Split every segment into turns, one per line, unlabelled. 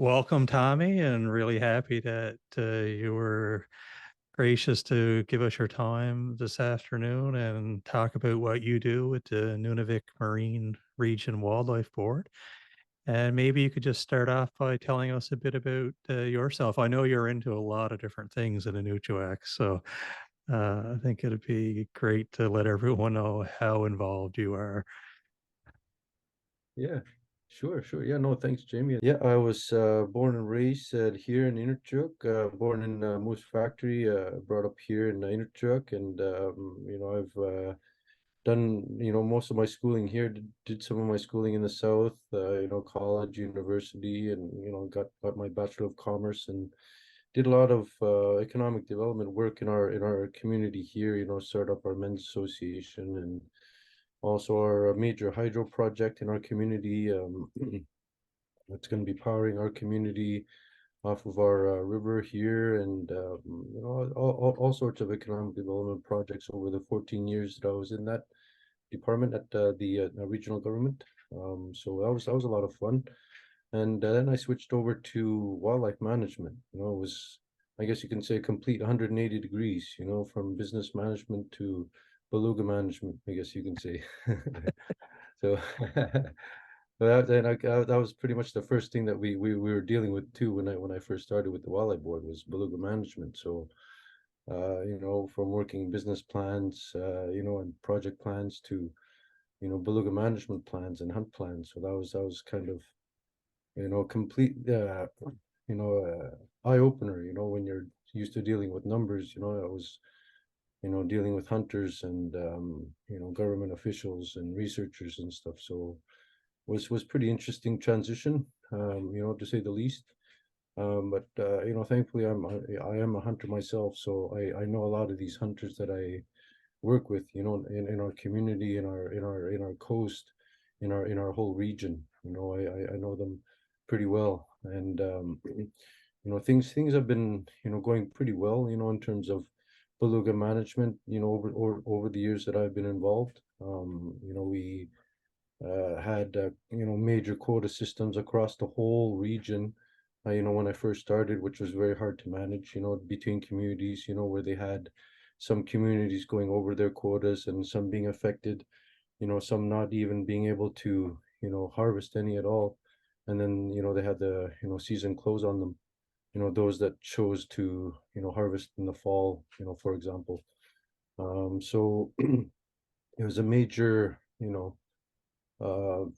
Welcome, Tommy, and really happy that you were gracious to give us your time this afternoon and talk about what you do with the Nunavik Marine Region Wildlife Board. And maybe you could just start off by telling us a bit about yourself. I know you're into a lot of different things in Inukjuak, so I think it'd be great to let everyone know how involved you are.
Yeah, sure. Yeah, no, thanks, Jamie. Yeah, I was born and raised here in Inukjuak, born in Moose Factory, brought up here in Inukjuak, and I've done most of my schooling here. Did some of my schooling in the south, college, university, and got my Bachelor of Commerce, and did a lot of economic development work in our community here. Started up our men's association and also our major hydro project in our community. It's going to be powering our community off of our river here, and all sorts of economic development projects over the 14 years that I was in that department at the regional government. So that was a lot of fun. And then I switched over to wildlife management. It was, I guess you can say, complete 180 degrees, from business management to beluga management, I guess you can say. So that was pretty much the first thing that we were dealing with too when I first started with the wildlife board was beluga management. So from working business plans, and project plans to beluga management plans and hunt plans. So that was kind of complete eye opener. When you're used to dealing with numbers, I was dealing with hunters and government officials and researchers and stuff. So was pretty interesting transition, to say the least. But thankfully, I am a hunter myself, so I know a lot of these hunters that I work with, in our community, in our coast, in our whole region. I know them pretty well, and things have been going pretty well, in terms of beluga management, over the years that I've been involved. We had major quota systems across the whole region. When I first started, which was very hard to manage. Between communities. Where they had some communities going over their quotas and some being affected. Some not even being able to harvest any at all, and then they had the season close on them. Those that chose to harvest in the fall. For example. So it was a major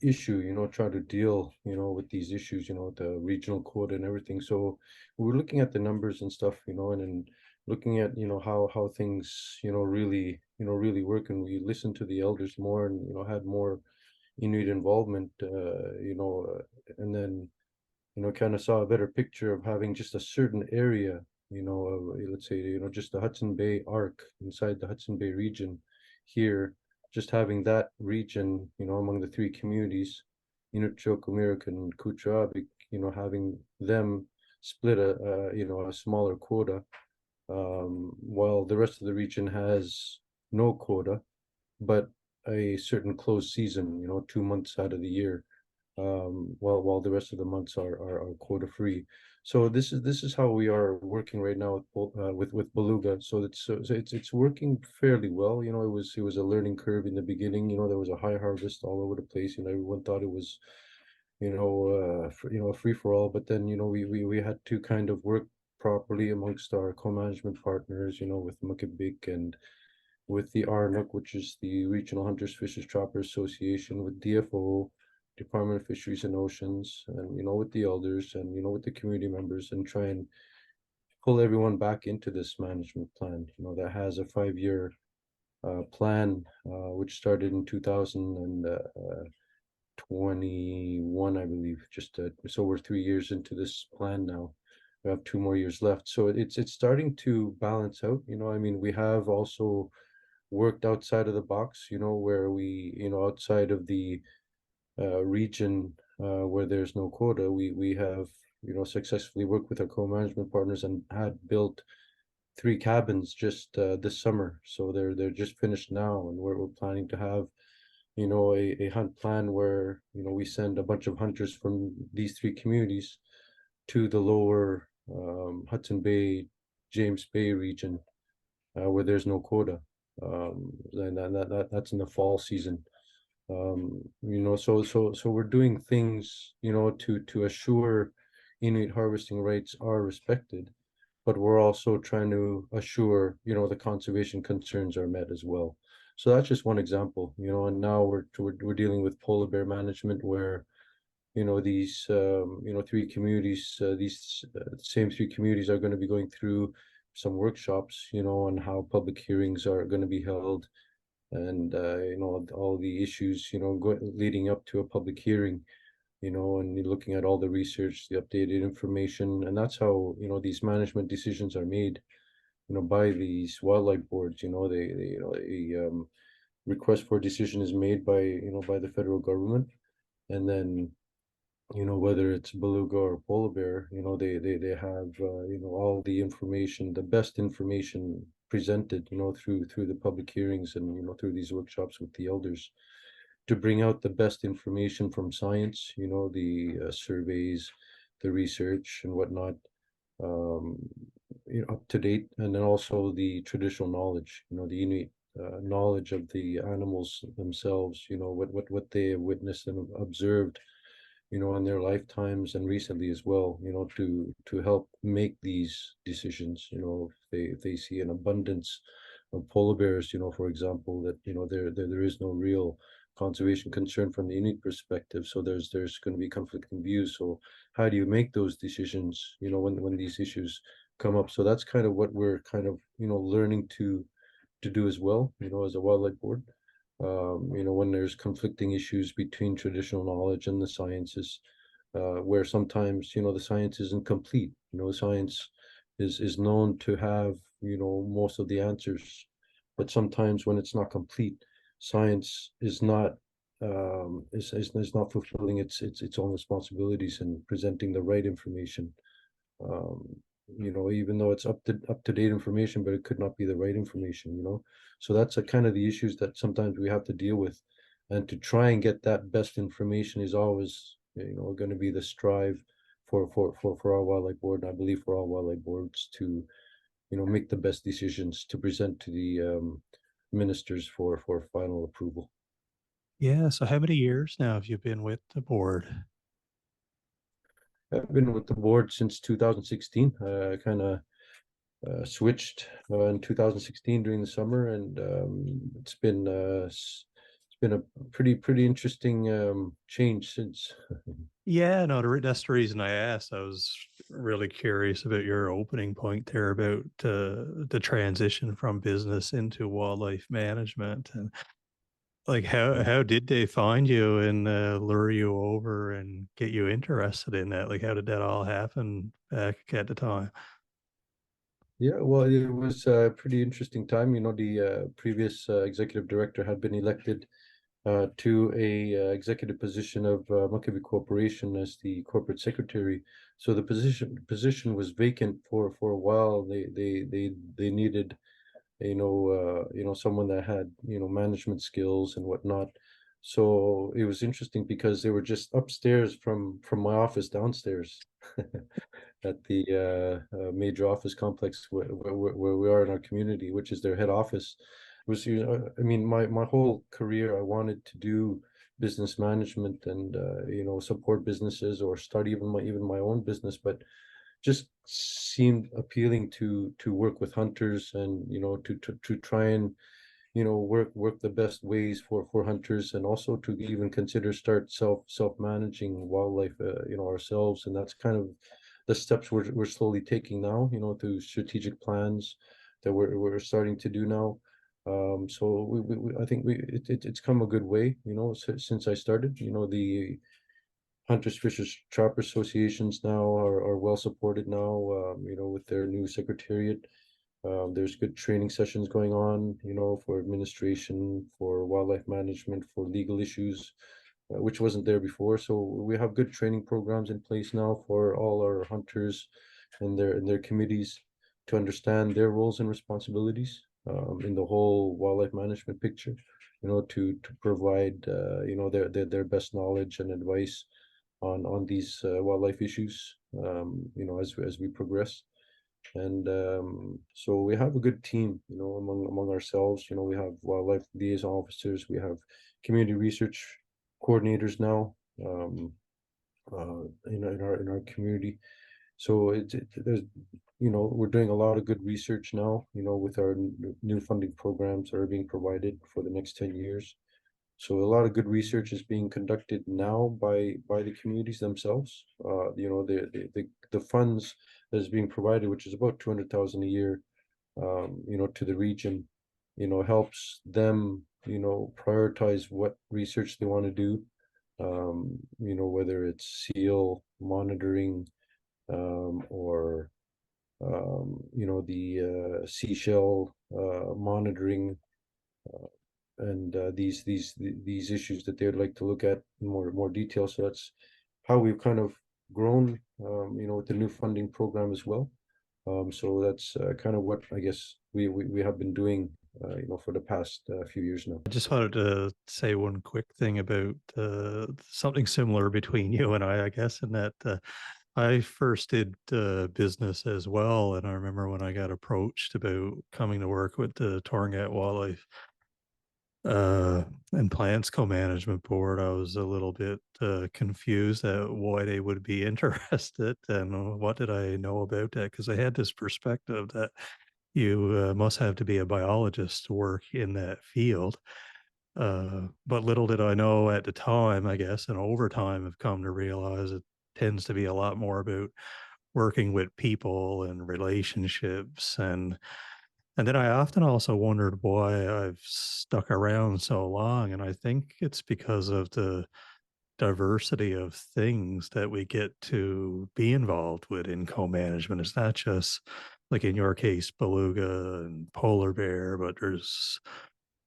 issue, try to deal, with these issues, with the regional quota and everything. So we were looking at the numbers and stuff, and then looking at, how things, really work. And we listened to the elders more and, had more Inuit involvement, and then, kind of saw a better picture of having just a certain area, let's say, just the Hudson Bay arc inside the Hudson Bay region here, just having that region, among the three communities, Inukjuak, and Kuchabik, having them split a smaller quota, while the rest of the region has no quota, but a certain closed season, 2 months out of the year, while the rest of the months are quota free. So this is how we are working right now with Beluga. So it's working fairly well. It was a learning curve in the beginning. There was a high harvest all over the place. Everyone thought it was a free for all. But then we had to kind of work properly amongst our co-management partners. With Mukibik and with the RNUC, which is the Regional Hunters Fishers Choppers Association, with DFO, Department of Fisheries and Oceans, and with the elders and with the community members, and try and pull everyone back into this management plan. That has a 5-year plan, which started in 2021, I believe. So we're 3 years into this plan now. We have 2 more years left, so it's starting to balance out. I mean, we have also worked outside of the box, where we, outside of the region where there's no quota, we have, successfully worked with our co-management partners and had built 3 cabins just this summer. So they're just finished now, and we're planning to have, a hunt plan where, we send a bunch of hunters from these 3 communities to the lower Hudson Bay, James Bay region, where there's no quota. And that's in the fall season. So we're doing things, to assure Inuit harvesting rights are respected, but we're also trying to assure, the conservation concerns are met as well. So that's just one example, and now we're dealing with polar bear management where, these, three communities, these same three communities are going to be going through some workshops, on how public hearings are going to be held and, all the issues, leading up to a public hearing, and you're looking at all the research, the updated information, and that's how, these management decisions are made, by these wildlife boards, a request for decision is made by, by the federal government, and then, whether it's beluga or polar bear, they have, all the information, the best information presented, through the public hearings and, through these workshops with the elders to bring out the best information from science, the surveys, the research and whatnot, um, up to date, and then also the traditional knowledge, the Inuit knowledge of the animals themselves, what they have witnessed and observed, in their lifetimes and recently as well, to help make these decisions. If they see an abundance of polar bears, for example, that there is no real conservation concern from the Inuit perspective. So there's going to be conflicting views. So how do you make those decisions, when these issues come up? So that's kind of what we're kind of, learning to do as well, as a wildlife board. When there's conflicting issues between traditional knowledge and the sciences, where sometimes, the science isn't complete. Science is known to have, most of the answers, but sometimes when it's not complete, science is not fulfilling its own responsibilities and presenting the right information. um, even though it's up to date information, but it could not be the right information, So that's a kind of the issues that sometimes we have to deal with. And to try and get that best information is always, going to be the strive for our wildlife board, and I believe for all wildlife boards to, make the best decisions to present to the ministers for final approval.
Yeah. So how many years now have you been with the board?
I've been with the board since 2016. Kind of switched in 2016 during the summer, and it's been a pretty interesting change since.
Yeah, no, that's the reason I asked. I was really curious about your opening point there about the transition from business into wildlife management, and like how did they find you and lure you over and get you interested in that? Like, how did that all happen back at the time?
Yeah, well, it was a pretty interesting time. The previous executive director had been elected to a executive position of Muckaby Corporation as the corporate secretary. So the position was vacant for a while. They needed, someone that had, management skills and whatnot. So it was interesting because they were just upstairs from my office downstairs at the major office complex where we are in our community, which is their head office. Was, I mean, my whole career I wanted to do business management and, support businesses or start even my own business, but just seemed appealing to work with hunters and, to try and, work the best ways for hunters, and also to even consider start self managing wildlife, ourselves. And that's kind of the steps we're slowly taking now, through strategic plans that we're starting to do now. So I think it's come a good way, since I started. The Hunters, Fishers, Trapper associations now are well supported now, with their new secretariat. There's good training sessions going on, for administration, for wildlife management, for legal issues, which wasn't there before. So we have good training programs in place now for all our hunters and their committees to understand their roles and responsibilities, in the whole wildlife management picture. To provide, their best knowledge and advice, on these wildlife issues, as we progress. And so we have a good team, among ourselves. We have wildlife liaison officers, we have community research coordinators now, in our community. So there's, we're doing a lot of good research now, with our new funding programs that are being provided for the next 10 years. So a lot of good research is being conducted now by the communities themselves. The funds that is being provided, which is about 200,000 a year, to the region, helps them, prioritize what research they want to do. Whether it's seal monitoring, or the seashell monitoring, and these issues that they'd like to look at in more detail. So that's how we've kind of grown, with the new funding program as well. So that's kind of what I guess we have been doing, for the past few years now.
I just wanted to say one quick thing about something similar between you and I guess, in that I first did business as well. And I remember when I got approached about coming to work with the Torngat Wildlife uh, and Plants Co-Management Board, I was a little bit confused at why they would be interested and what did I know about that? Because I had this perspective that you must have to be a biologist to work in that field. But little did I know at the time, I guess, and over time have come to realize it tends to be a lot more about working with people and relationships. And then I often also wondered why I've stuck around so long. And I think it's because of the diversity of things that we get to be involved with in co-management. It's not just like in your case, beluga and polar bear, but there's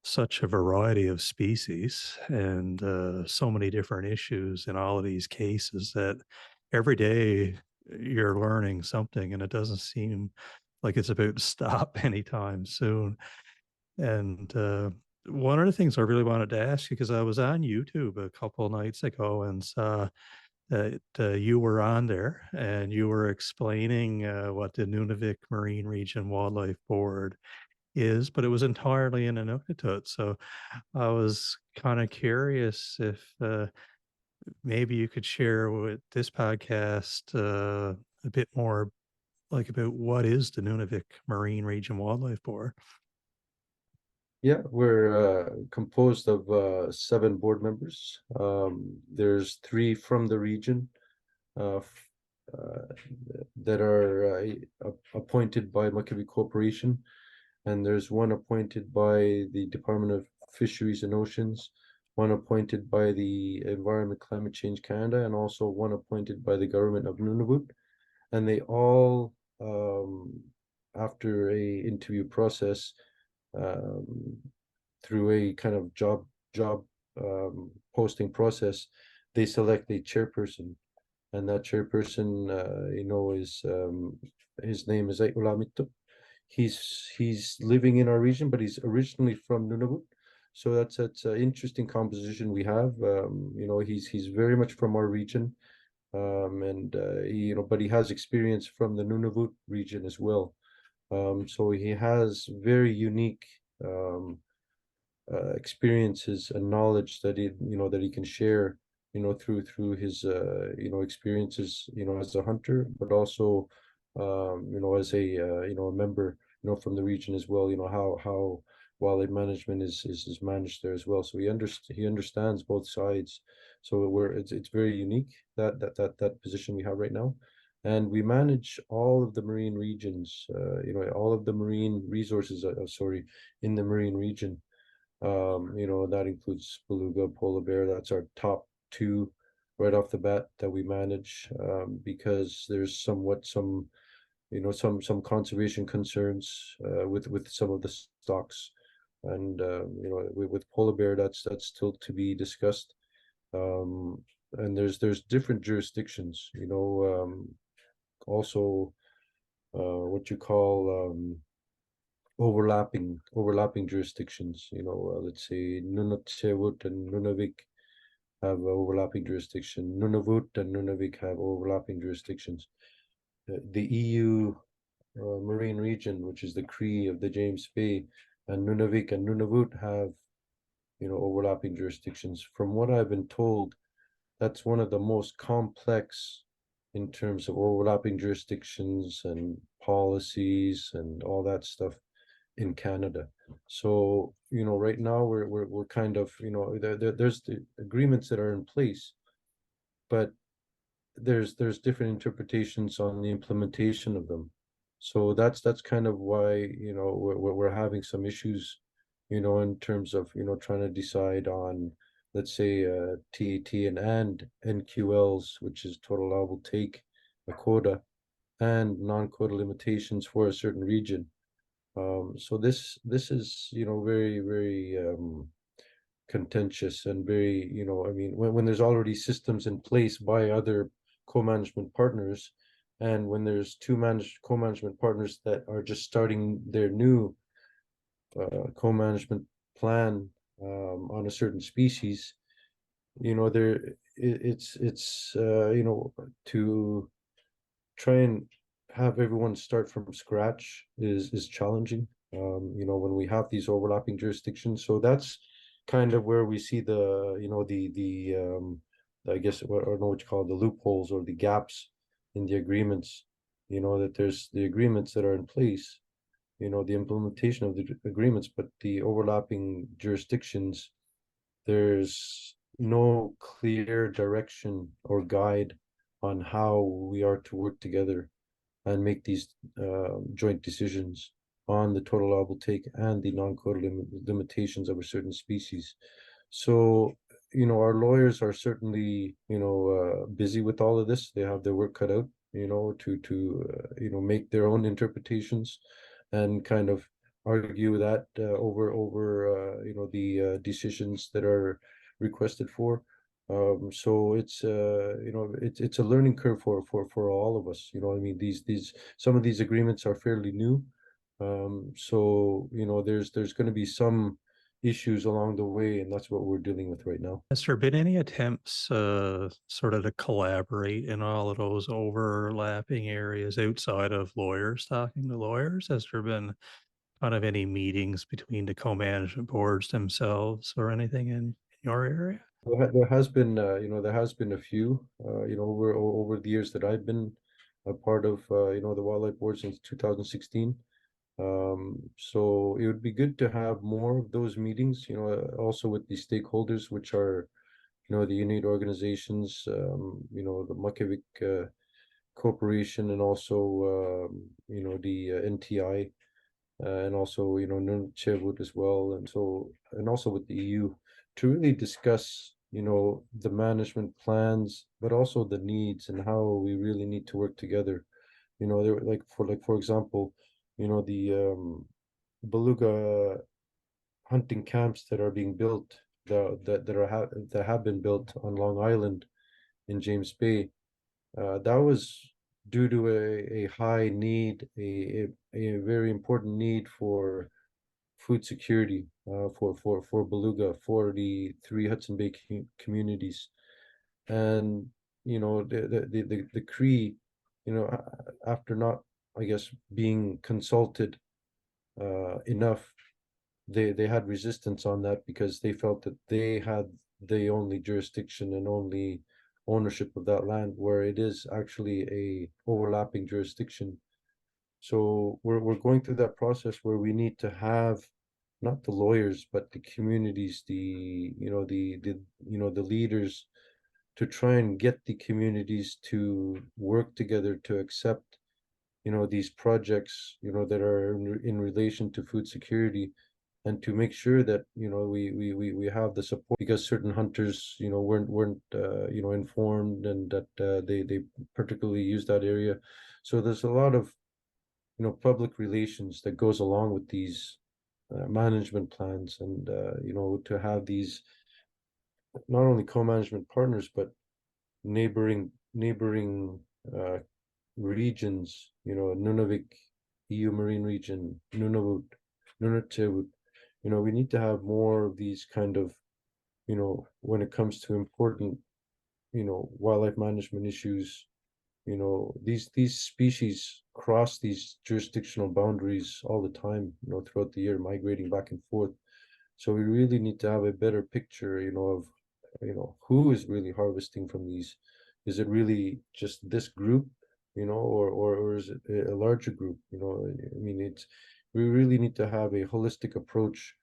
such a variety of species and so many different issues in all of these cases that every day you're learning something, and it doesn't seem like it's about to stop anytime soon. And one of the things I really wanted to ask you, because I was on YouTube a couple of nights ago and saw that you were on there and you were explaining what the Nunavik Marine Region Wildlife Board is, but it was entirely in Inuktitut. So I was kind of curious if maybe you could share with this podcast a bit more like about what is the Nunavik Marine Region Wildlife Board.
Yeah, we're composed of 7 board members. There's 3 from the region, uh, that are appointed by Makivik Corporation, and there's one appointed by the Department of Fisheries and Oceans, one appointed by the Environment Climate Change Canada, and also one appointed by the government of Nunavut. And they all, after a interview process, um, through a kind of job posting process, they select a chairperson, and that chairperson, is his name is Ulamito. He's living in our region, but he's originally from Nunavut. So that's an interesting composition we have. He's very much from our region, and but he has experience from the Nunavut region as well. So he has very unique um, experiences and knowledge that he can share, through his experiences, as a hunter, but also as a member, from the region as well. How wildlife management is managed there as well. So he understands both sides. So it's very unique, that position we have right now. And we manage all of the marine regions, all of the marine resources, sorry, in the marine region. That includes beluga, polar bear. That's our top 2 right off the bat that we manage, because there's some conservation concerns with some of the stocks. And with polar bear, that's still to be discussed. Um, and there's different jurisdictions, also what you call overlapping jurisdictions. Let's say Nunavut and Nunavik, have overlapping jurisdiction. Nunavut and Nunavik have overlapping jurisdictions. The EU marine region, which is the Cree of the James Bay, and Nunavik and Nunavut have, overlapping jurisdictions. From what I've been told, that's one of the most complex in terms of overlapping jurisdictions and policies and all that stuff in Canada. So, right now we're kind of, there's the agreements that are in place, but there's different interpretations on the implementation of them. So that's kind of why, we're having some issues, in terms of, trying to decide on, let's say, TAT and NQLs, which is total allowable take, a quota, and non-quota limitations for a certain region. So this is, very, very contentious and very, I mean, when there's already systems in place by other co-management partners, and when there's two co-management partners that are just starting their new co-management plan on a certain species, there it's to try and have everyone start from scratch is challenging. When we have these overlapping jurisdictions, so that's kind of where we see the I guess what I don't know what you call it, the loopholes or the gaps in the agreements. That there's the agreements that are in place, the implementation of the agreements, but the overlapping jurisdictions, there's no clear direction or guide on how we are to work together and make these joint decisions on the total allowable take and the non-quota limitations of a certain species. So, our lawyers are certainly, busy with all of this. They have their work cut out, to make their own interpretations and kind of argue that over the decisions that are requested for. So it's a learning curve for all of us. I mean, these some of these agreements are fairly new. So there's going to be some issues along the way, and that's what we're dealing with right now.
Has there been any attempts sort of to collaborate in all of those overlapping areas outside of lawyers talking to lawyers? Has there been kind of any meetings between the co-management boards themselves or anything in your area?
There has been a few, over the years that I've been a part of, the wildlife board since 2016. So it would be good to have more of those meetings, also with the stakeholders, which are, the unit organizations, the Makevik Corporation, and also, the NTI, and also, Nunavut as well, and also with the EU, to really discuss, the management plans, but also the needs and how we really need to work together. There for example, the beluga hunting camps that are being built, that have been built on Long Island in James Bay. That was due to a high need, a very important need for food security, for beluga, for the three Hudson Bay communities. And the Cree, after not, I guess, being consulted enough, they had resistance on that because they felt that they had the only jurisdiction and only ownership of that land, where it is actually a overlapping jurisdiction. So we're going through that process where we need to have not the lawyers, but the communities, the leaders, to try and get the communities to work together to accept, these projects, that are in relation to food security, and to make sure that, we have the support, because certain hunters, weren't informed, and that they particularly use that area. So there's a lot of, public relations that goes along with these management plans, and to have these not only co-management partners, but neighboring regions, Nunavik, EU Marine Region, Nunavut, we need to have more of these kind of when it comes to important, wildlife management issues, these species cross these jurisdictional boundaries all the time, throughout the year, migrating back and forth. So we really need to have a better picture, of, who is really harvesting from these. Is it really just this group, or is it a larger group? I mean, we really need to have a holistic approach,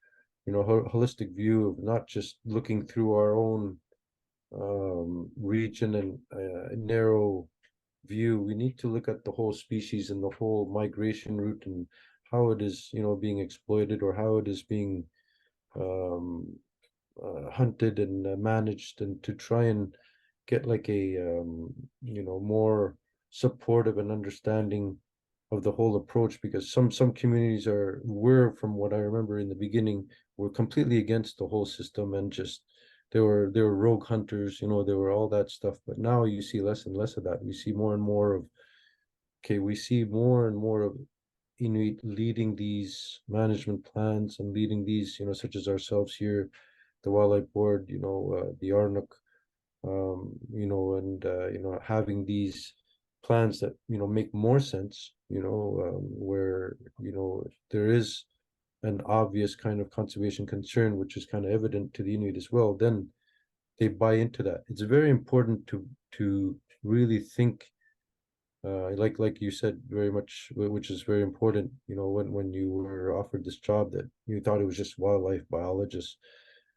holistic view of not just looking through our own region and narrow view. We need to look at the whole species and the whole migration route and how it is, being exploited, or how it is being um, hunted and managed, and to try and get like a more supportive and understanding of the whole approach, because some communities were, from what I remember in the beginning, were completely against the whole system, and just they were rogue hunters, there were all that stuff. But now you see less and less of that. We see more and more of, okay, we see more and more of Inuit leading these management plans and leading these, such as ourselves here, the Wildlife Board, the Arnuk, and having these plans that make more sense, where there is an obvious kind of conservation concern, which is kind of evident to the Inuit as well. Then they buy into that. It's very important to really think, like you said, very much, which is very important. When you were offered this job, that you thought it was just wildlife biologists,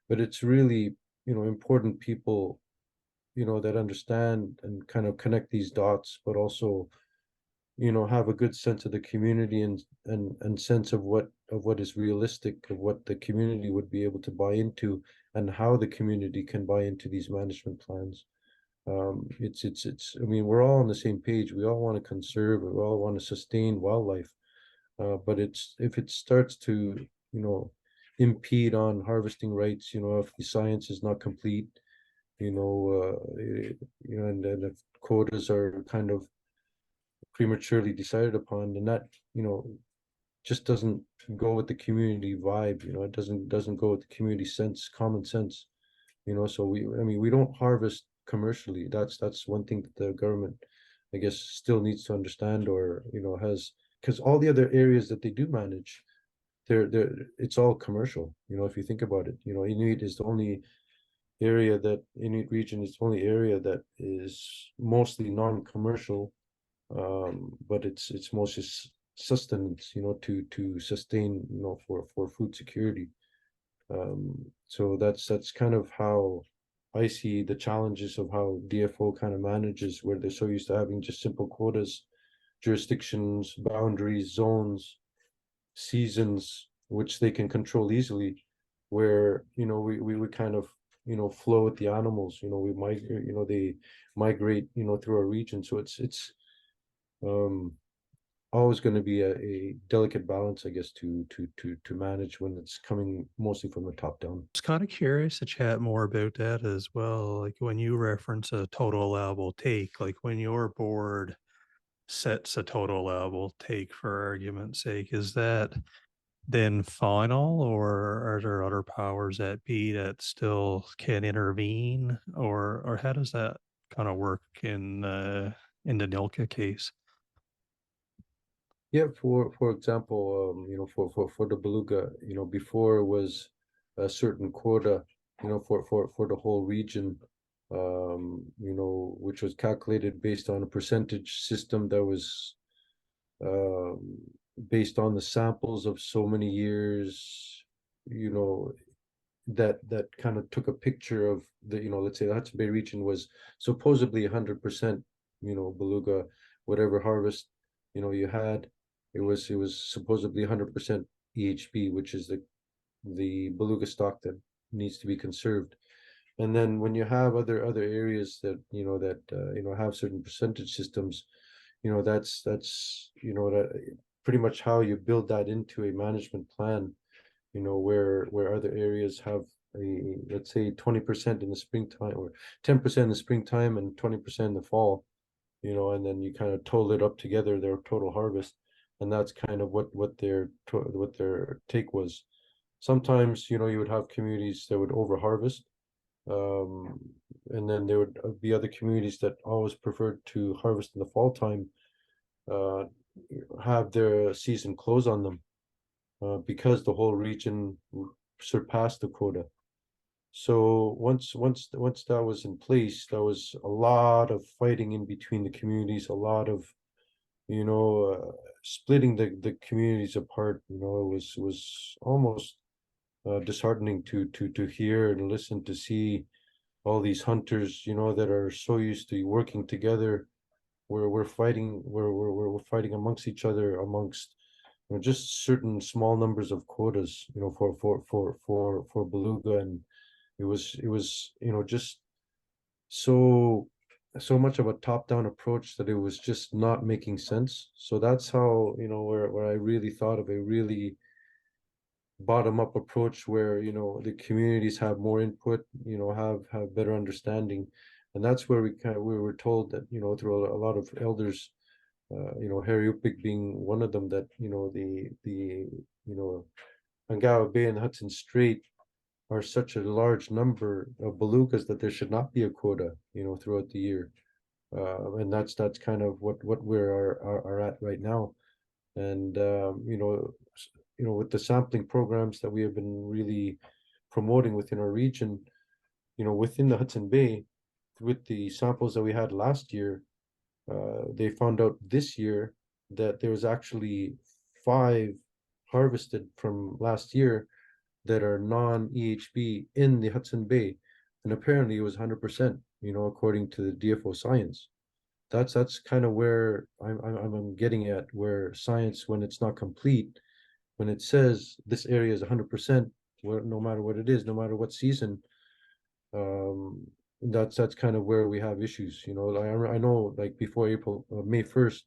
but it's really important people, that understand and kind of connect these dots, but also have a good sense of the community, and sense of what is realistic, of what the community would be able to buy into, and how the community can buy into these management plans. It's I mean, we're all on the same page. We all want to conserve, we all want to sustain wildlife, but it's if it starts to impede on harvesting rights, if the science is not complete, and if quotas are kind of prematurely decided upon, then that just doesn't go with the community vibe. It doesn't go with the community sense, common sense. So I mean, we don't harvest commercially. That's one thing that the government, I guess, still needs to understand, or has, because all the other areas that they do manage, they're it's all commercial. If you think about it, Inuit region is the only area that is mostly non-commercial, but it's mostly sustenance, to sustain, for food security. So that's kind of how I see the challenges of how DFO kind of manages, where they're so used to having just simple quotas, jurisdictions, boundaries, zones, seasons, which they can control easily, where we would kind of flow with the animals. We migrate, they migrate, through our region. So it's um always going to be a delicate balance, I guess, to manage when it's coming mostly from the top down.
I was kind of curious to chat more about that as well. Like when you reference a total allowable take, like when your board sets a total allowable take for argument's sake, is that then final, or are there other powers that be that still can intervene, or how does that kind of work in the Nilka case?
Yeah, for example, for the beluga, before it was a certain quota, for the whole region, which was calculated based on a percentage system that was um, based on the samples of so many years, you know, that kind of took a picture of the, let's say the Hudson Bay region was supposedly 100%, beluga, whatever harvest, you had, it was supposedly 100% EHB, which is the beluga stock that needs to be conserved. And then when you have other areas that have certain percentage systems, that pretty much how you build that into a management plan, where other areas have let's say 20% in the springtime, or 10% in the springtime and 20% in the fall, and then you kind of total it up together, their total harvest. And that's kind of what their take was. Sometimes, you would have communities that would over harvest, Um, and then there would be other communities that always preferred to harvest in the fall time, uh, have their season close on them, because the whole region surpassed the quota. So once that was in place, there was a lot of fighting in between the communities, a lot of, splitting the communities apart. It was almost disheartening to hear and listen, to see all these hunters, that are so used to working together. We're fighting amongst each other, amongst, just certain small numbers of quotas, for beluga. And it was just so so much of a top-down approach that it was just not making sense. So that's how, where I really thought of a really bottom-up approach, where, the communities have more input, have better understanding. And that's where we were told that, through a lot of elders, Harry Upik being one of them, that, you know Angawa Bay and Hudson Strait are such a large number of belugas that there should not be a quota, throughout the year. And that's kind of what are at right now. And with the sampling programs that we have been really promoting within our region, within the Hudson Bay, with the samples that we had last year, they found out this year that there was actually five harvested from last year that are non-EHB in the Hudson Bay, and apparently it was 100%, according to the DFO science. That's kind of where I'm getting at, where science, when it's not complete, when it says this area is 100%, where no matter what it is, no matter what season, um, that's kind of where we have issues. I know, like, before May 1st,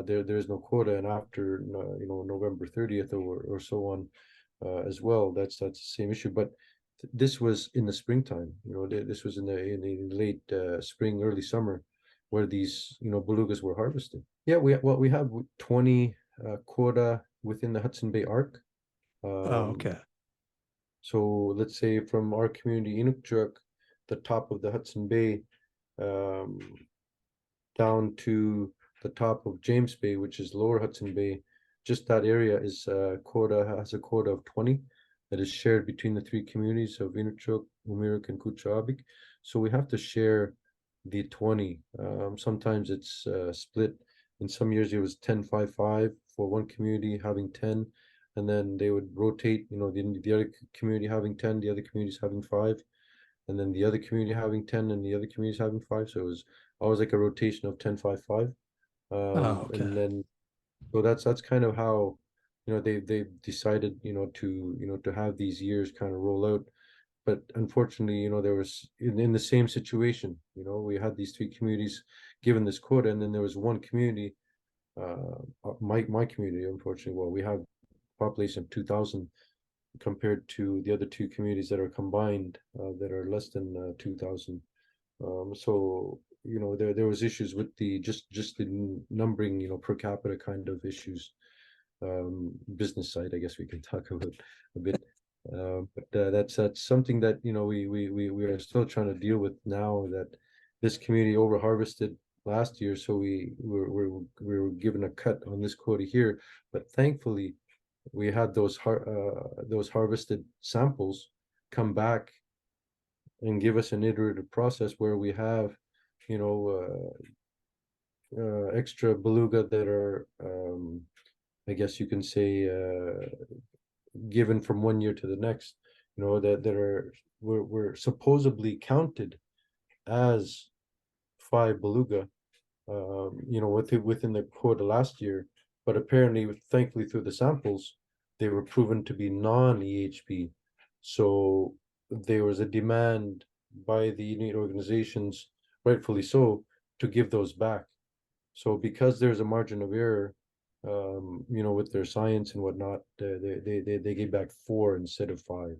there's no quota, and after, November 30th, or so on, as well. That's the same issue. But this was in the springtime. This was in the late spring, early summer, where these, belugas were harvested. Yeah, we have 20 quota within the Hudson Bay Arc.
Oh,
Um,
okay.
so let's say from our community, Inukjuak, the top of the Hudson Bay, um, down to the top of James Bay, which is lower Hudson Bay. Just that area has a quota of 20 that is shared between the three communities of Inukjuak, Umirik, and Kuchaabik. So we have to share the 20. Sometimes it's split. In some years, it was 10-5-5 for one community having 10, and then they would rotate, the other community having 10, the other communities having 5, and then the other community having 10, and the other communities having 5. So it was always like a rotation of 10-5-5.
Oh, okay.
And then, so that's kind of how, they decided, to have these years kind of roll out. But unfortunately, there was, in the same situation, we had these three communities given this quota, and then there was one community, my community, unfortunately. Well, we have a population of 2,000, compared to the other two communities that are combined, that are less than 2,000. So, there was issues with the just the numbering, per capita kind of issues. Business side, I guess we can talk about a bit. But that's something that, we are still trying to deal with now, that this community over harvested last year, so we were given a cut on this quota here. But thankfully, we had those harvested samples come back and give us an iterative process, where we have, you know, extra beluga that are, I guess you can say, given from one year to the next, that were supposedly counted as five beluga, within the quota last year. But apparently, thankfully, through the samples, they were proven to be non-EHB. So there was a demand by the unit organizations, rightfully so, to give those back. So because there's a margin of error, with their science and whatnot, they gave back four instead of five.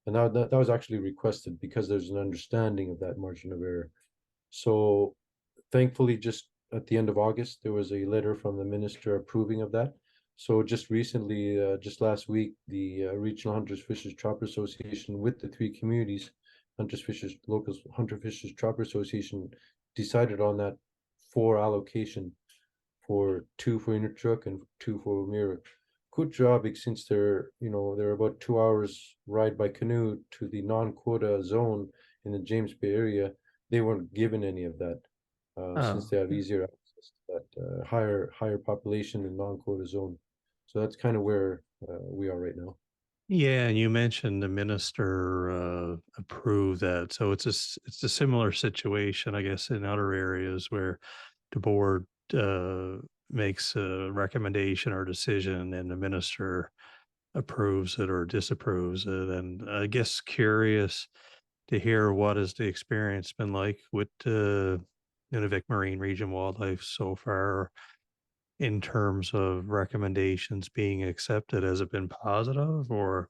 And that was actually requested, because there's an understanding of that margin of error. So thankfully, just at the end of August, there was a letter from the minister approving of that. So just recently, just last week, the Regional Hunters Fishers Trapper Association, with the three communities, Hunters Fishers Locals Hunter Fishers Trapper Association decided on that four allocation for two for Inukjuak and two for Mirror. Kutjabik, since they're about 2 hours ride by canoe to the non-quota zone in the James Bay area, they weren't given any of that since
Oh,
they have easier access to that higher population in non-quota zone. So that's kind of where we are right now.
yeah, and you mentioned the minister approved that, so it's a similar situation, I guess, in other areas where the board makes a recommendation or decision, and the minister approves it or disapproves it. And I guess curious to hear what has the experience been like with Nunavik Marine Region Wildlife so far in terms of recommendations being accepted. Has it been positive, or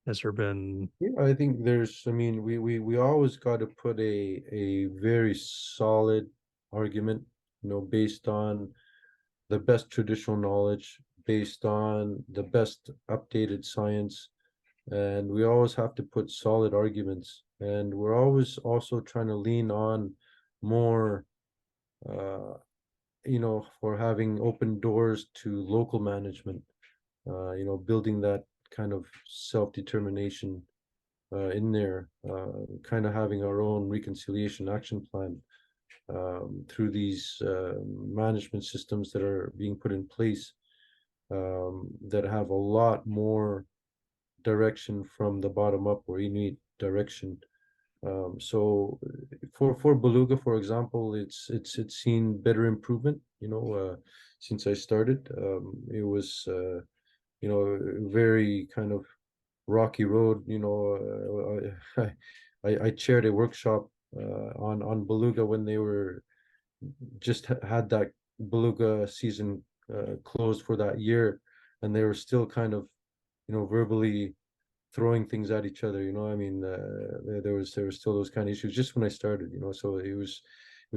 has there been?
Yeah, I think I mean, we always got to put a very solid argument, based on the best traditional knowledge, based on the best updated science, and we always have to put solid arguments. And we're always also trying to lean on more, uh, for having open doors to local management, building that kind of self-determination in there, kind of having our own reconciliation action plan through these management systems that are being put in place that have a lot more direction from the bottom up or Inuit direction. So for Beluga, for example, it's seen better improvement. Since I started, it was very kind of rocky road. I chaired a workshop on Beluga when they were just had that Beluga season closed for that year, and they were still kind of verbally throwing things at each other. I mean, there was still those kind of issues just when I started. So it was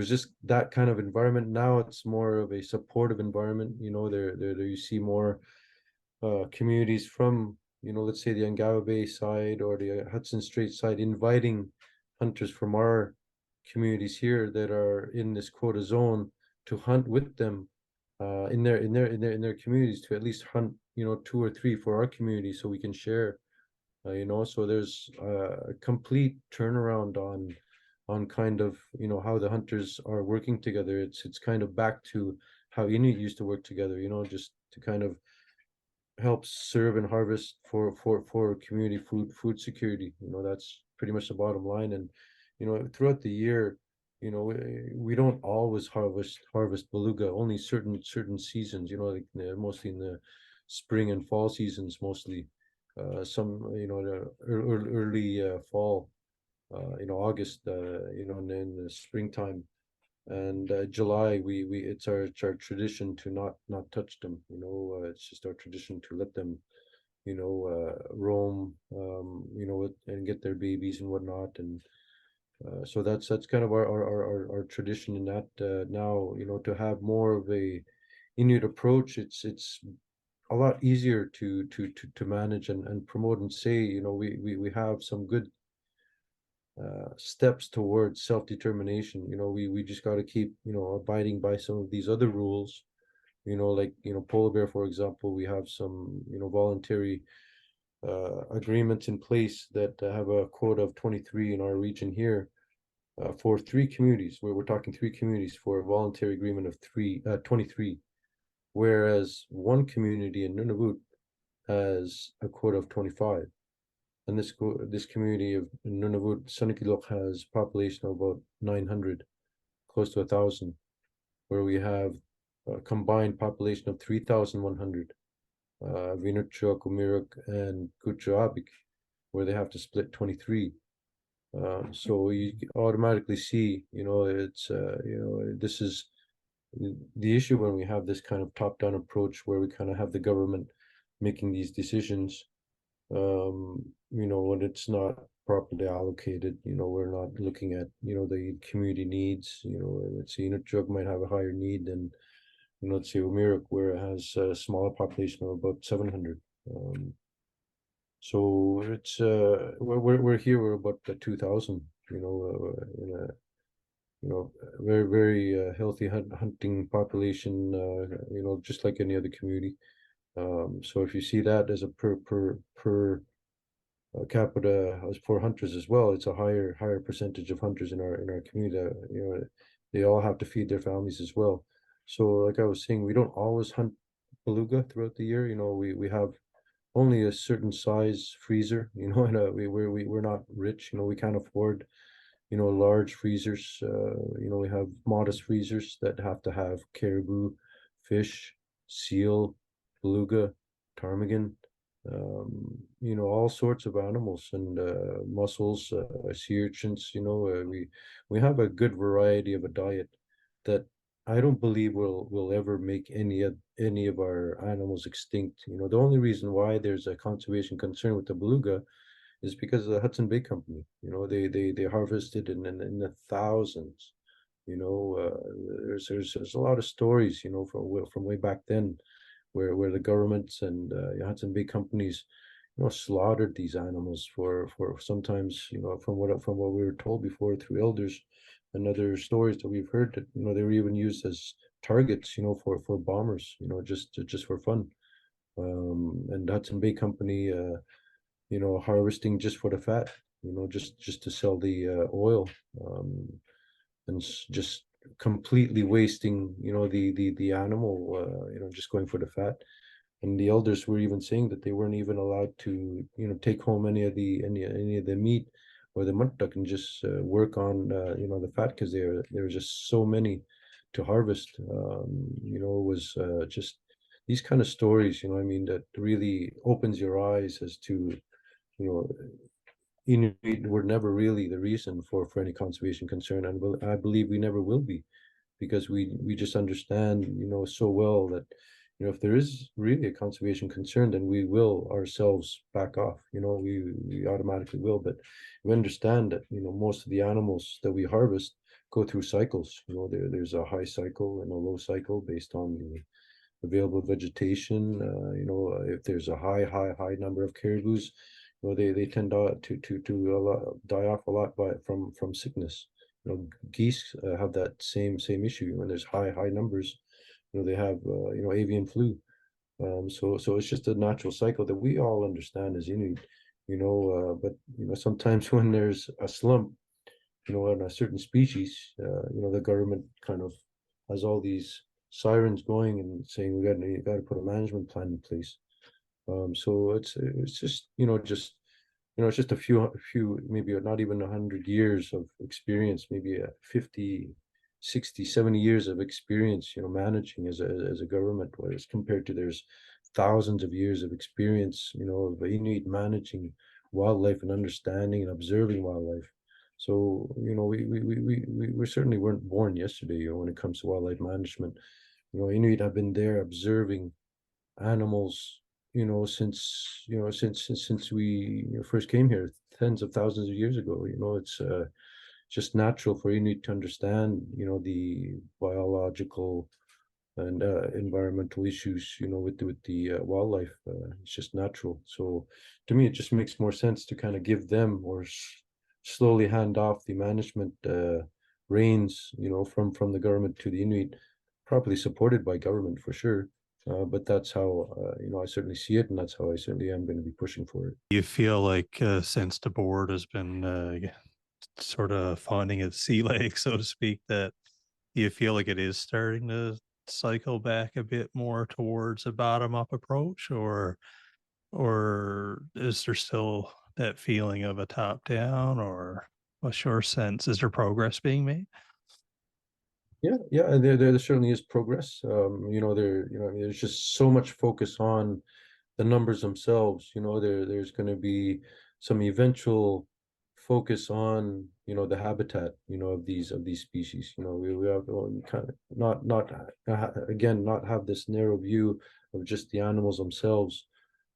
just that kind of environment. Now it's more of a supportive environment. There you see more communities from, let's say the Angava Bay side or the Hudson Strait side, inviting hunters from our communities here that are in this quota zone to hunt with them in their communities, to at least hunt, two or three for our community so we can share. So there's a complete turnaround on kind of how the hunters are working together. It's kind of back to how Inuit used to work together, just to kind of helps serve and harvest for community food security. That's pretty much the bottom line. And throughout the year, we don't always harvest beluga, only certain seasons, like mostly in the spring and fall seasons, mostly some the early fall, August, in the springtime. And July, we it's our tradition to not touch them. It's just our tradition to let them, roam, and get their babies and whatnot. And so that's kind of our tradition in that. Now, to have more of a Inuit approach, it's a lot easier to manage and promote and say. We have some good steps towards self-determination. We just got to keep, abiding by some of these other rules, like, polar bear, for example. We have some, voluntary agreements in place that have a quota of 23 in our region here, for three communities, where we're talking three communities for a voluntary agreement of 23, whereas one community in Nunavut has a quota of 25. And this community of Nunavut, Sunukilok, has a population of about 900, close to 1,000, where we have a combined population of 3,100, Inukjuak, Umirak, and Kutjabik, where they have to split 23. So you automatically see, this is the issue when we have this kind of top-down approach, where we kind of have the government making these decisions, when it's not properly allocated. We're not looking at, the community needs. Let's say Inukjuak might have a higher need than, let's say Umirak, where it has a smaller population of about 700. So it's we're here, we're about 2,000. in a very very healthy hunting population, just like any other community. So if you see that as a per capita as for hunters as well, it's a higher percentage of hunters in our community. They all have to feed their families as well. So like I was saying, we don't always hunt beluga throughout the year. We have only a certain size freezer, and we're not rich, we can't afford large freezers. We have modest freezers that have to have caribou, fish, seal, beluga, ptarmigan, all sorts of animals and mussels, sea urchins. We have a good variety of a diet that I don't believe will ever make any of our animals extinct. The only reason why there's a conservation concern with the beluga is because of the Hudson Bay Company. They harvested in the thousands. There's a lot of stories, from way back then, where the governments and Hudson Bay companies, slaughtered these animals for sometimes, from what we were told before through elders and other stories that we've heard, that they were even used as targets, for bombers, just for fun. And Hudson Bay Company, harvesting just for the fat, just to sell the oil, um, and just completely wasting, the animal, just going for the fat. And the elders were even saying that they weren't even allowed to, take home any of the meat or the mutton and just work on, the fat, because there were just so many to harvest. It was just these kind of stories, I mean, that really opens your eyes as to, you know, Inuit were never really the reason for any conservation concern, and I believe we never will be, because we just understand, so well that, if there is really a conservation concern, then we will ourselves back off. We automatically will. But we understand that, most of the animals that we harvest go through cycles. There's a high cycle and a low cycle based on the available vegetation. If there's a high number of caribous, they tend to die off a lot from sickness. Geese have that same issue. When there's high numbers, they have avian flu. So it's just a natural cycle that we all understand as Inuit. But sometimes when there's a slump, on a certain species, the government kind of has all these sirens going and saying we got to put a management plan in place. So it's just it's just a few, maybe not even 100 years of experience, maybe 50, 60, 70 years of experience, managing as a government, whereas compared to there's thousands of years of experience, of Inuit managing wildlife and understanding and observing wildlife. So, we certainly weren't born yesterday, when it comes to wildlife management. Inuit have been there observing animals, since we, first came here tens of thousands of years ago. It's just natural for Inuit to understand, the biological and environmental issues, with the wildlife. It's just natural. So to me, it just makes more sense to kind of give them, or slowly hand off the management reins, from the government to the Inuit, properly supported by government for sure. But that's how, I certainly see it, and that's how I certainly am going to be pushing for it.
You feel like since the board has been sort of finding its sea legs, so to speak, that you feel like it is starting to cycle back a bit more towards a bottom up approach, or is there still that feeling of a top down, or what's your sense? Is there progress being made?
Yeah, yeah, and there certainly is progress. There's just so much focus on the numbers themselves. There's going to be some eventual focus on, the habitat, of these species. We have to kind of again, not have this narrow view of just the animals themselves,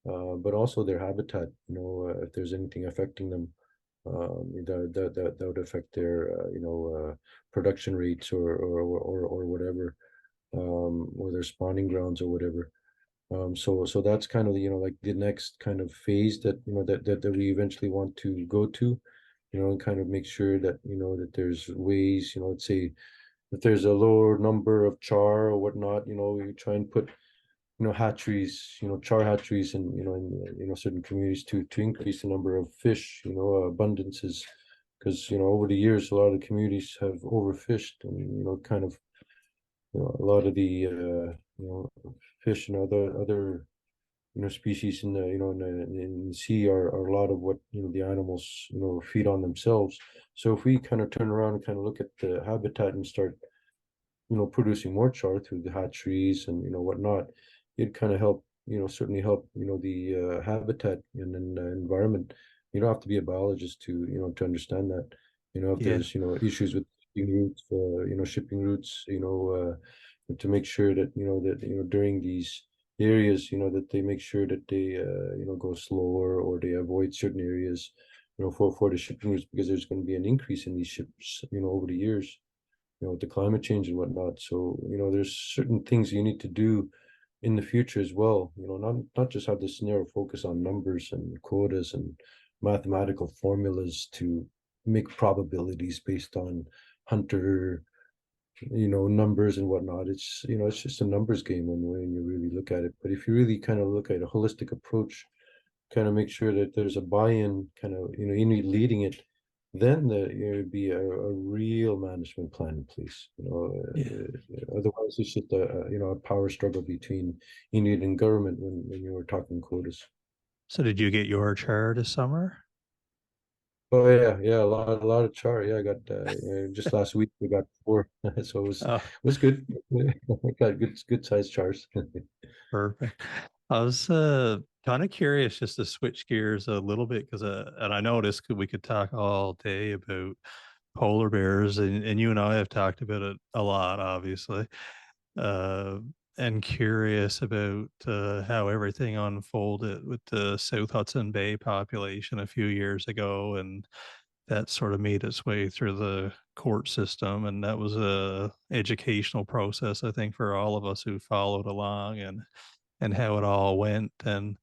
but also their habitat. If there's anything affecting them, that would affect their, production rates, or whatever, or their spawning grounds or whatever. So that's kind of, like the next kind of phase that, that we eventually want to go to. and kind of make sure that, that there's ways, let's say if there's a lower number of char or whatnot, you try and put, hatcheries, char hatcheries and, certain communities to increase the number of fish, abundances. Because, over the years, a lot of the communities have overfished and, kind of, a lot of the, fish and other species in the in the sea are a lot of what the animals feed on themselves. So if we kind of turn around and kind of look at the habitat and start producing more char through the hatcheries and whatnot, it kind of help certainly help the habitat and then environment. You don't have to be a biologist to to understand that. If
Yeah.
there's issues with shipping routes, to make sure that during these areas, that they make sure that they go slower or they avoid certain areas, for the shipping routes, because there's going to be an increase in these ships, over the years, with the climate change and whatnot. So, there's certain things you need to do in the future as well. Not just have this narrow focus on numbers and quotas and mathematical formulas to make probabilities based on hunter, numbers and whatnot. It's just a numbers game when you really look at it. But if you really kind of look at a holistic approach, kind of make sure that there's a buy-in, kind of, you need leading it, then would be a real management plan in place.
Yeah.
Otherwise it's just a power struggle between Inuit and government when you were talking quotas.
So did you get your char this summer?
Oh yeah, yeah, a lot of char. Yeah, I got just last week we got four, so
Oh,
it was good. I got good sized chars.
perfect. I was kind of curious just to switch gears a little bit because, and I noticed we could talk all day about polar bears, and you and I have talked about it a lot, obviously, uh, and curious about how everything unfolded with the South Hudson Bay population a few years ago, and that sort of made its way through the court system, and that was a educational process, I think, for all of us who followed along, and how it all went. And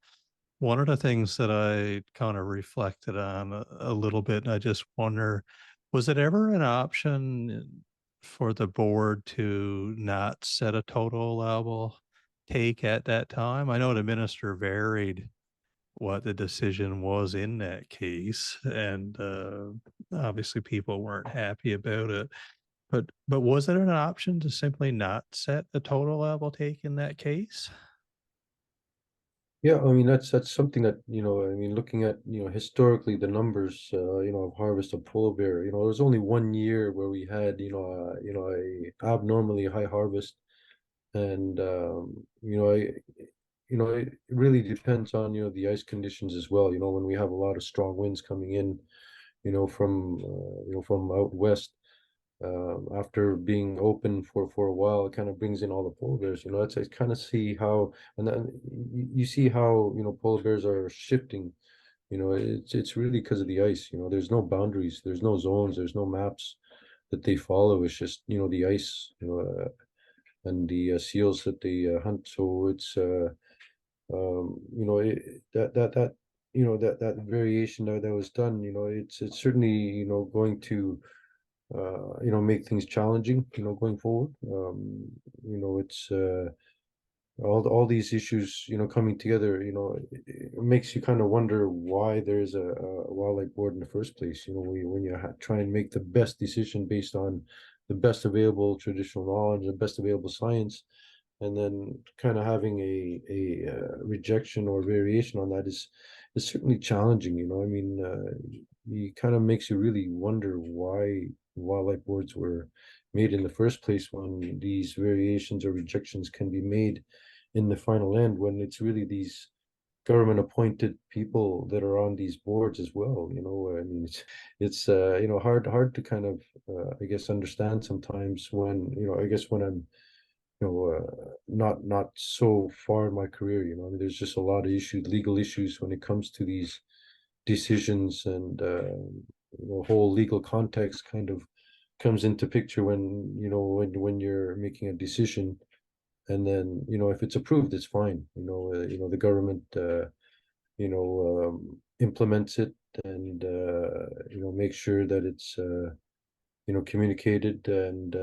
one of the things that I kind of reflected on a little bit, and I just wonder, was it ever an option for the board to not set a total allowable take at that time? I know the minister varied what the decision was in that case, and obviously people weren't happy about it. But was it an option to simply not set a total allowable take in that case?
Yeah, I mean that's something that I mean, looking at historically the numbers of harvest of polar bear. There was only one year where we had a abnormally high harvest, and it really depends on the ice conditions as well. When we have a lot of strong winds coming in, from out west, after being open for a while, it kind of brings in all the polar bears. It's kind of see how, and then you see how polar bears are shifting. It's really because of the ice. There's no boundaries, there's no zones, there's no maps that they follow. It's just the ice, and the seals that they hunt. So it's that that variation that was done. It's certainly going to make things challenging, going forward. It's all these issues, coming together, it makes you kind of wonder why there's a wildlife board in the first place. When you try and make the best decision based on the best available traditional knowledge, the best available science, and then kind of having a rejection or variation on that is certainly challenging. I mean, it kind of makes you really wonder why wildlife boards were made in the first place, when these variations or rejections can be made in the final end, when it's really these government appointed people that are on these boards as well. I mean, it's hard to kind of I guess understand sometimes, when I guess when I'm not so far in my career. I mean, there's just a lot of issues, legal issues, when it comes to these decisions, and whole legal context kind of comes into picture when when you're making a decision. And then if it's approved, it's fine. The government implements it and make sure that it's communicated and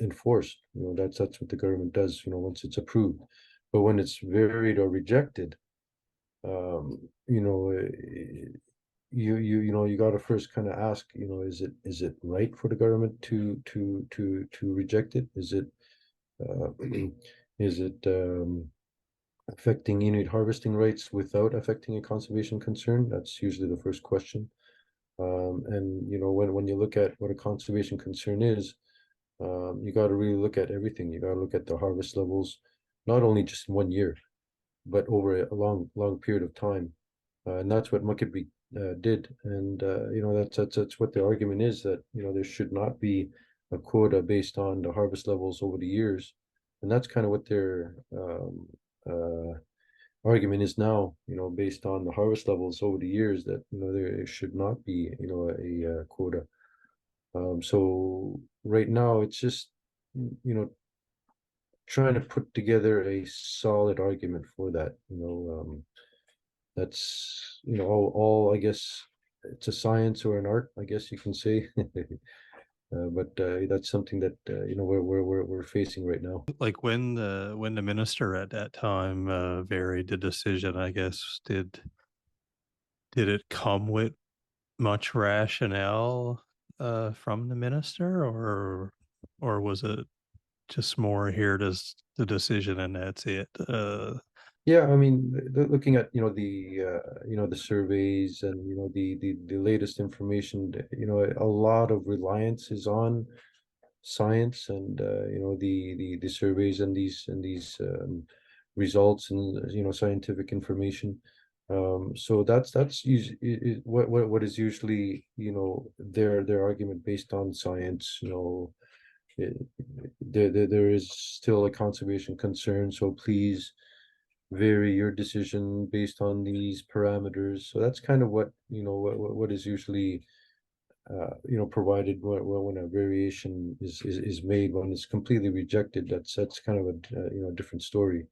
enforced. That's what the government does. Once it's approved, but when it's varied or rejected, um, you know, you got to first kind of ask, is it right for the government to reject it? Is it uh, is it affecting Inuit harvesting rights without affecting a conservation concern? That's usually the first question. And when you look at what a conservation concern is, you got to really look at everything. You got to look at the harvest levels, not only just in 1 year, but over a long period of time. And that's what Muckaby did. And that's what the argument is, that there should not be a quota based on the harvest levels over the years, and that's kind of what their argument is now. Based on the harvest levels over the years, that there should not be a quota. So right now it's just trying to put together a solid argument for that. That's all I guess it's a science or an art, I guess you can say. But that's something that we're facing right now.
Like when the minister at that time varied the decision, I guess did it come with much rationale from the minister, or was it just more here does the decision and that's it?
Yeah, I mean, looking at the surveys and the latest information, a lot of reliance is on science and the surveys and these results and scientific information. So that's usually what is usually their argument based on science. It, there is still a conservation concern, so please vary your decision based on these parameters. So that's kind of what is usually provided when a variation is made. When it's completely rejected, that's kind of a different story.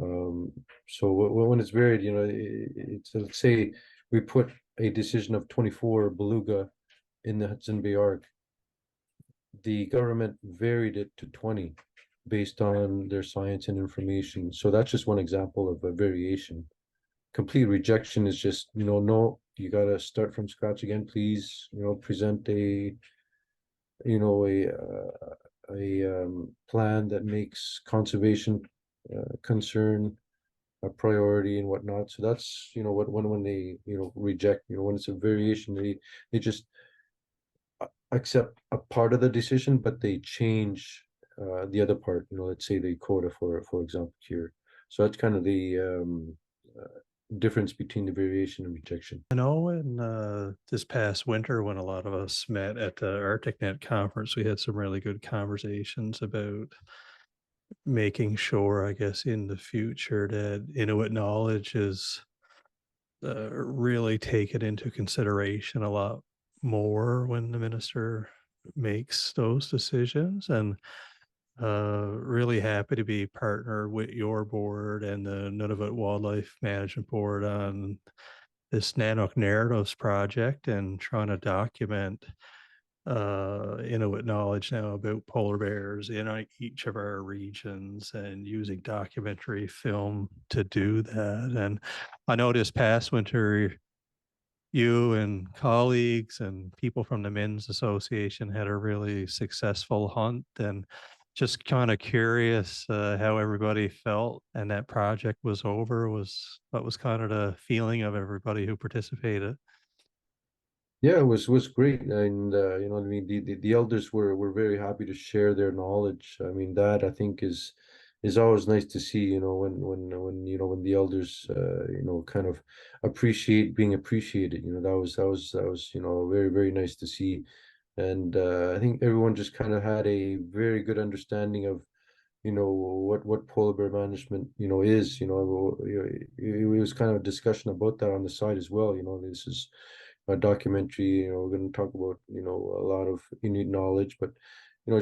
Um, so when it's varied, it's, let's say we put a decision of 24 Beluga in the Hudson Bay Arc. The government varied it to 20 based on their science and information. So that's just one example of a variation. Complete rejection is just, no, you got to start from scratch again, please. Present a plan that makes conservation concern a priority and whatnot. So that's what when they reject, when it's a variation, they just accept a part of the decision, but they change the other part. Let's say the quota for example here. So that's kind of the difference between the variation and rejection.
I know in this past winter when a lot of us met at the ArcticNet conference, we had some really good conversations about making sure, I guess, in the future that Inuit knowledge is really taken into consideration a lot more when the minister makes those decisions. And really happy to be partnered with your board and the Nunavut Wildlife Management Board on this Nanook Narratives project and trying to document Inuit knowledge now about polar bears in each of our regions and using documentary film to do that. And I know this past winter, you and colleagues and people from the Men's Association had a really successful hunt, and just kind of curious how everybody felt and that project was over. Was what was kind of the feeling of everybody who participated?
Yeah, it was great, and I mean, the elders were very happy to share their knowledge. I mean, that I think is always nice to see. When the elders kind of appreciate being appreciated. That was very nice to see, and I think everyone just kind of had a very good understanding of what polar bear management is. It was kind of a discussion about that on the side as well. This is a documentary. We're going to talk about a lot of Inuit knowledge, but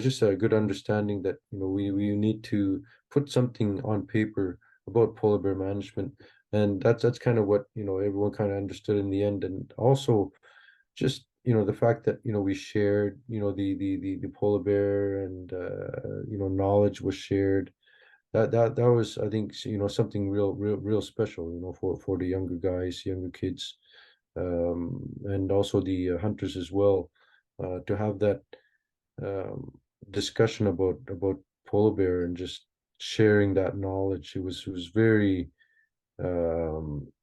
just a good understanding that we need to put something on paper about polar bear management, And that's kind of what, everyone kind of understood in the end. And also just, the fact that, we shared, the polar bear, and knowledge was shared. That was, I think, something real special, for the younger guys, younger kids, and also the hunters as well, to have that discussion about polar bear and just sharing that knowledge. It was very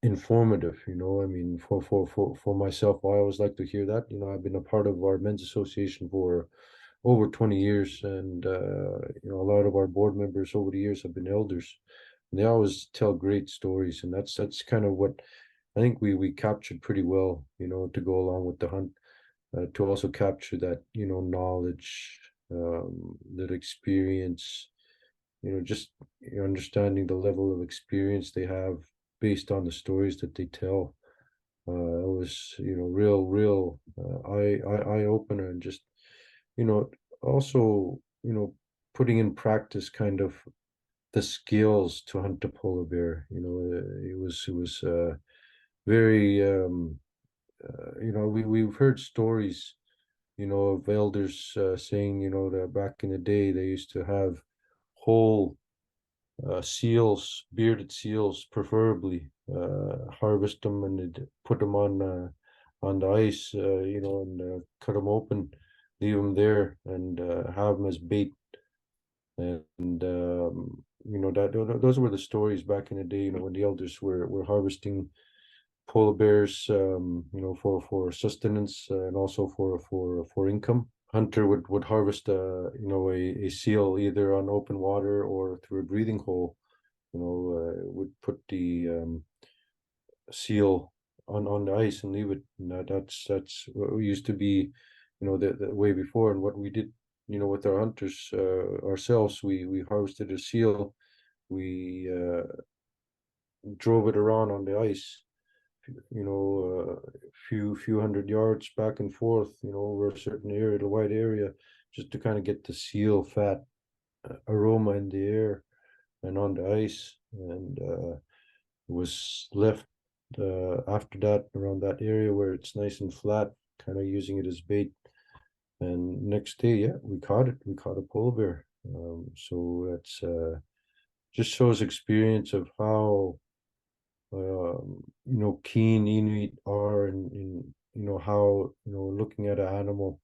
informative. I mean, for myself, I always like to hear that. I've been a part of our men's association for over 20 years, and a lot of our board members over the years have been elders, and they always tell great stories, and that's kind of what I think we captured pretty well, to go along with the hunt, to also capture that, knowledge, that experience, just understanding the level of experience they have based on the stories that they tell. It was, real eye opener, and just, you know, also, putting in practice kind of the skills to hunt a polar bear. It was very, we've heard stories, of elders saying, that back in the day they used to have whole seals, bearded seals, preferably, harvest them, and they'd put them on the ice, and cut them open, leave them there, and have them as bait. And those were the stories back in the day, when the elders were harvesting polar bears, for sustenance, and also for income. Hunter would harvest, a seal either on open water or through a breathing hole. Would put the seal on the ice and leave it. And that's what we used to be, the way before. And what we did, with our hunters, ourselves, we harvested a seal. We drove it around on the ice, few hundred yards back and forth, over a certain area, the wide area, just to kind of get the seal fat aroma in the air and on the ice. And was left after that around that area where it's nice and flat, kind of using it as bait. And next day, yeah, we caught it. We caught a polar bear. So that's just shows experience of how keen Inuit are, in how, looking at an animal,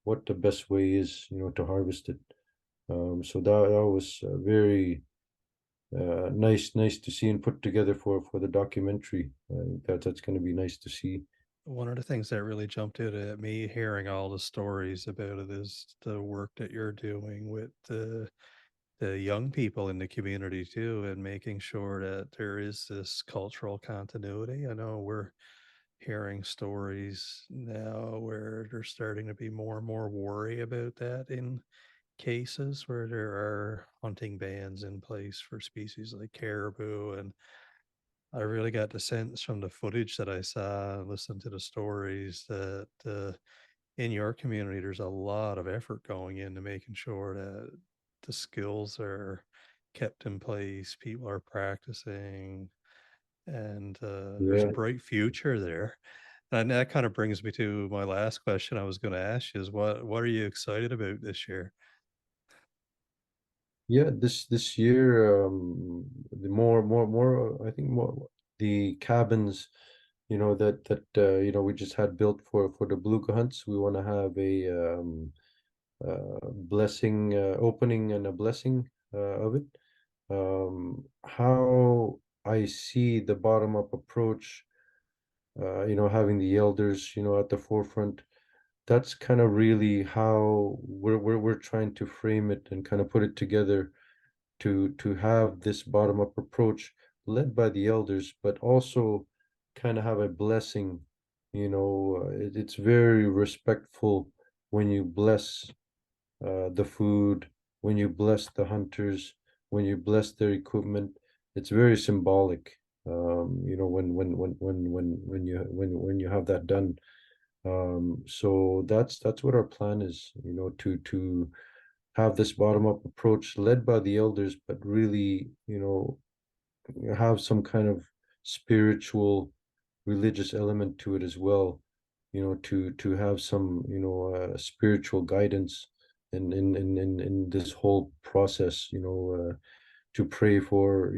what the best way is, to harvest it. So that was very nice to see and put together for the documentary. That's going to be nice to see.
One of the things that really jumped out at me hearing all the stories about it is the work that you're doing with the young people in the community too, and making sure that there is this cultural continuity. I know we're hearing stories now where there's starting to be more and more worry about that in cases where there are hunting bans in place for species like caribou. And I really got the sense from the footage that I saw and listened to the stories that in your community, there's a lot of effort going into making sure that the skills are kept in place, people are practicing, and there's a
Yeah,
bright future there. And that kind of brings me to my last question I was going to ask you is what are you excited about this year?
yeah. This year, the more, I think more the cabins, we just had built for the beluga hunts. We want to have a blessing, opening and a blessing of it. How I see the bottom up approach, having the elders, at the forefront. That's kind of really how we're trying to frame it and kind of put it together, to have this bottom up approach led by the elders, but also kind of have a blessing. It's very respectful when you bless the food, when you bless the hunters, when you bless their equipment. It's very symbolic. When you have that done. So that's what our plan is. To have this bottom up approach led by the elders, but really, have some kind of spiritual, religious element to it as well. To have some, spiritual guidance in this whole process. To pray for,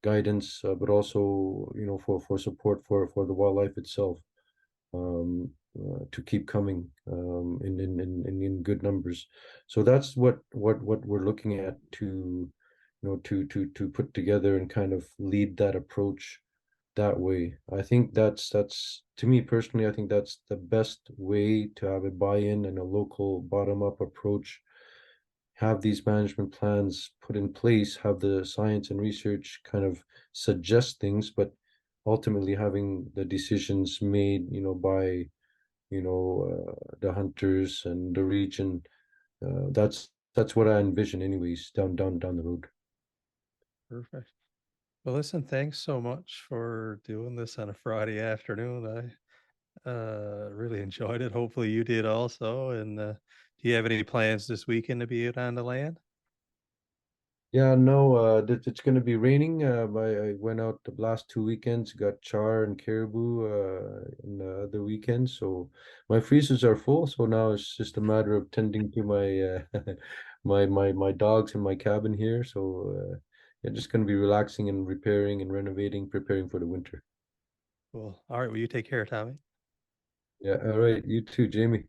guidance, but also, for support for the wildlife itself, to keep coming, in good numbers. So that's what we're looking at to, to put together and kind of lead that approach that way. I think that's to me personally, I think that's the best way to have a buy-in and a local bottom-up approach. Have these management plans put in place, have the science and research kind of suggest things, but ultimately having the decisions made, by, the hunters and the region. That's what I envision anyways, down the road.
Perfect. Well, listen, thanks so much for doing this on a Friday afternoon. I really enjoyed it. Hopefully you did also. And do you have any plans this weekend to be out on the land?
Yeah, no, it's going to be raining. I went out the last 2 weekends, got char and caribou in the other weekends. So my freezers are full. So now it's just a matter of tending to my my dogs in my cabin here. So yeah, just going to be relaxing and repairing and renovating, preparing for the winter.
Well, all right. Well, you take care, Tommy.
Yeah, all right. You too, Jamie.